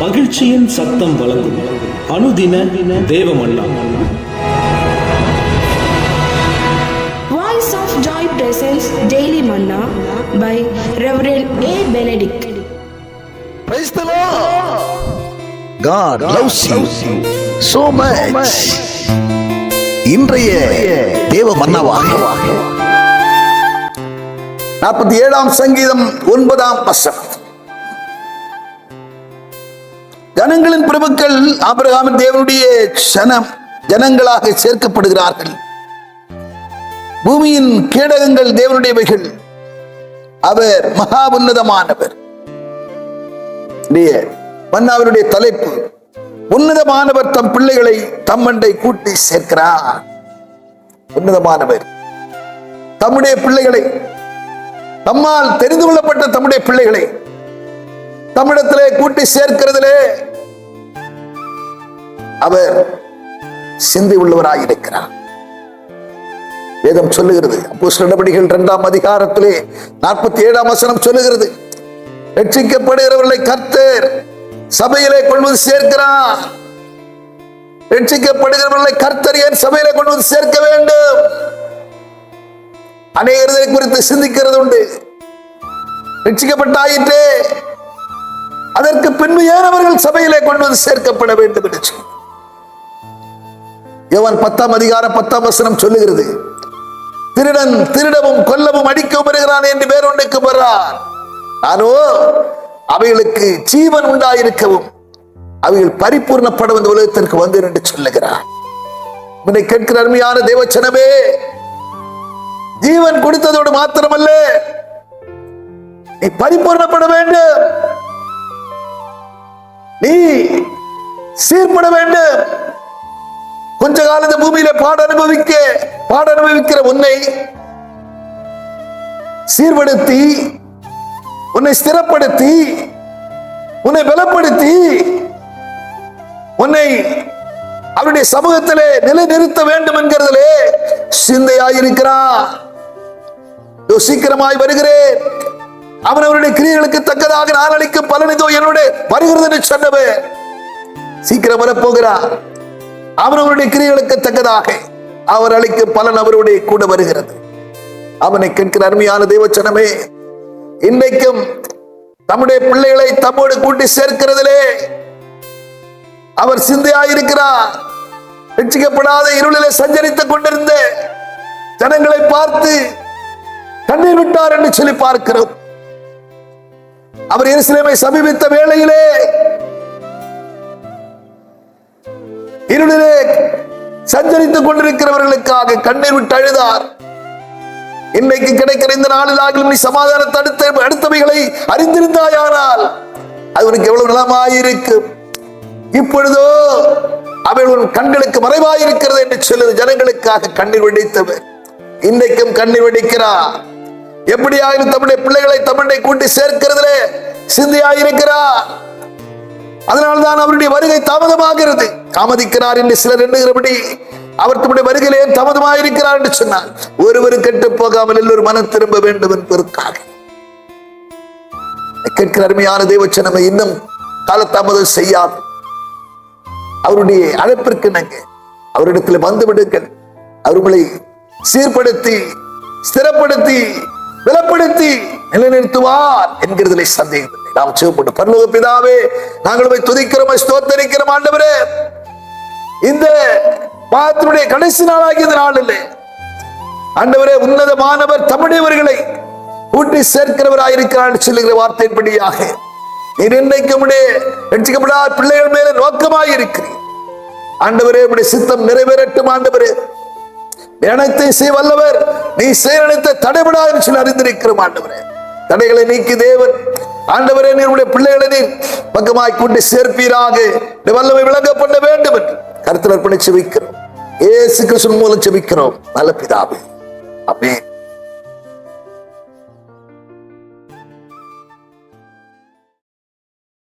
மகிழ்ச்சியின் சத்தம் வழங்கும் அனுதின தேவமன்னா. Voice of Joy presents Daily Manna by Reverend A. Benedict. Praise the Lord. God loves you so much. இன்றைய தேவ மன்னாவாக 47ஆம் சங்கீதம் 9ஆம் வசனம். ஜனங்களின் பிரபுக்கள் ஆபிரகாமின் தேவனுடைய ஜனங்களாக சேர்க்கப்படுகிறார்கள். பூமியின் கேடகங்கள் தேவனுடையவைகள். அவர் மகா உன்னதமானவர். மன்னாவினுடைய தலைப்பு, உன்னதமானவர் தம் பிள்ளைகளை தம்மண்டை கூட்டி சேர்க்கிறார். உன்னதமானவர் தம்முடைய பிள்ளைகளை, தம்மால் தெரிந்து கொள்ளப்பட்ட தம்முடைய பிள்ளைகளை தம்மிடத்திலே கூட்டி சேர்க்கிறதிலே அவர் சிந்தை உள்ளவராய் இருக்கிறார். வேதம் சொல்லுகிறது, அப்போஸ்தலர் நடபடிகள் 2ஆம் அதிகாரத்திலே 47ஆம் வசனம் சொல்லுகிறது, ரட்சிக்கப்படுகிறவர்களை கர்த்தர் சபையிலே கொண்டு வந்து சேர்க்கிறார். ரட்சிக்கப்படுகிறவர்களை கர்த்தர் ஏன் சபையிலே கொண்டு வந்து சேர்க்க வேண்டும்? அநேகரை குறித்து சிந்திக்கிறது உண்டு. ரட்சிக்கப்பட்டாயிற்றே, அதற்கு பின்பு ஏன் அவர்கள் சபையிலே கொண்டு வந்து சேர்க்கப்பட வேண்டும் என்று சொல்லி யோவான் 10ஆம் அதிகாரம் 10ஆம் வசனம் சொல்லுகிறது, திருடன் திருடவும் கொல்லவும் அடிக்கவும் வருகிறான் என்று வேறொன்றுக்கு வர்றான், நானோ அவைகளுக்கு ஜீவன் உண்டாயிருக்கவும் அவைகள் பரிபூர்ணப்படும் இந்த உலகத்திற்கு வந்தேன் என்று சொல்லுகிறார். உன்னை கேட்கிற அருமையான தேவச்சனமே, ஜீவன் கொடுத்ததோடு மாத்திரமல்ல, நீ பரிபூர்ணப்பட வேண்டும், நீ சீர்பட வேண்டும். கொஞ்ச காலம் இந்த பூமியில பாட அனுபவிக்கிற உன்னை சீர்படுத்தி, உன்னை ஸ்திரப்படுத்தி, உன்னை பலப்படுத்தி, உன்னை அவருடைய சமூகத்திலே நிலைநிறுத்த வேண்டும் என்கிறதிலே சிந்தையாயிருக்கிறான். சீக்கிரமாய் வருகிறேன், அவன் அவருடைய கிரியைகளுக்கு தக்கதாக நான் அளிக்கும் பலன் இதோ என்னோட வருகிறது என்று சொன்னவர் சீக்கிரம் வரப்போகிறார். அவன் அவருடைய கிரியைகளுக்கு தக்கதாக அவர் அளிக்கும் பலன் அவருடைய கூட வருகிறது. அவனை கேட்கிற அருமையான தேவச்சனமே, இன்றைக்கும் தம்முடைய பிள்ளைகளை தம்மோடு கூட்டி சேர்க்கிறதிலே அவர் சிந்தையாயிருக்கிறார். ரட்சிக்கப்படாத இருளிலே சஞ்சரித்துக் கொண்டிருந்த ஜனங்களை பார்த்து கண்ணீர் விட்டார் என்று சொல்லி பார்க்கிறோம். அவர் எருசலேமை சமீபித்த வேளையிலே இருளிலே சஞ்சரித்துக் கொண்டிருக்கிறவர்களுக்காக கண்ணீர் விட்டு அழுதார். இன்னைக்கு கிடைக்கிற இந்த நாளில் ஆகிலும் நீ சமாதானத்தை அடுத்தவைகளை அறிந்திருந்தாயானால் அது உனக்கு எவ்வளவு நலமாயிருக்கும். இப்பொழுதோ அவள் கண்களுக்கு மறைவாயிருக்கிறது என்று சொல்லுது. ஜனங்களுக்காக கண்ணீர் வெடித்தவர் இன்றைக்கும் கண்ணீர் வெடிக்கிறார். எப்படியாயிரும் தம்முடைய பிள்ளைகளை தம்முடைய கூட்டி சேர்க்கிறதிலே சிந்தையாயிருக்கிறார். அதனால்தான் அவருடைய வருகை தாமதமாகிறது. தாமதிக்கிறார் என்று சிலர் எண்ணுகிறபடி அவர் தம்முடைய வருகையிலே தாமதமாயிருக்கிறார் என்று சொன்னார். ஒருவரும் கெட்டு போகாமல் எல்லோரும் மனம் திரும்ப வேண்டும் என்பதற்காக கேட்கிற அருமையான தேவச்சனமே, இன்னும் காலதாமதம் செய்யாது. அவருடைய அழைப்பிற்கு நாங்கள் அவரிடத்தில் வந்து விடுங்கள். அவர்களை சீர்படுத்தி, ஸ்திரப்படுத்தி, பலப்படுத்தி நிலைநிறுத்துவார் என்கிறதிலே சந்தேகம் இல்லை. நாம் சிவப்பட்டு பரலோக பிதாவே, நாங்கள் துதிக்கிறோம், ஸ்தோத்தரிக்கிறோம். ஆண்டவரே, இந்த மாதத்தினுடைய கடைசி நாளாகிய இந்த நாளிலே ஆண்டவரே, உன்னதமானவர் தம்முடையவர்களை கூட்டி சேர்க்கிறவராயிருக்கிறார் சொல்லுகிற வார்த்தையின்படியாக நீர் இன்றைக்கு ரட்சிக்கப்படாத பிள்ளைகள் மேல நோக்கமாயிருக்கிறீர். ஆண்டவரே, உம்முடைய சித்தம் நிறைவேறட்டும். ஆண்டவரே, அனைத்தை செய்ய வல்லவர், நீ செயலனைத்த தடைபடாது சொல்லி அறிந்திருக்கிறோம். ஆண்டவரே, தடைகளை நீக்கி தேவன் ஆண்டவரே, நீருடைய பிள்ளைகளை நீர் பக்கமாய் கொண்டு சேர்ப்பீராக. வல்லமை விளங்கப்பட வேண்டும் என்று கருத்தில் அர்ப்பணித்து செபிக்கிறோம். இயேசு கிறிஸ்துவின் மூலம் செபிக்கிறோம் நல்ல பிதாவே, ஆமென்.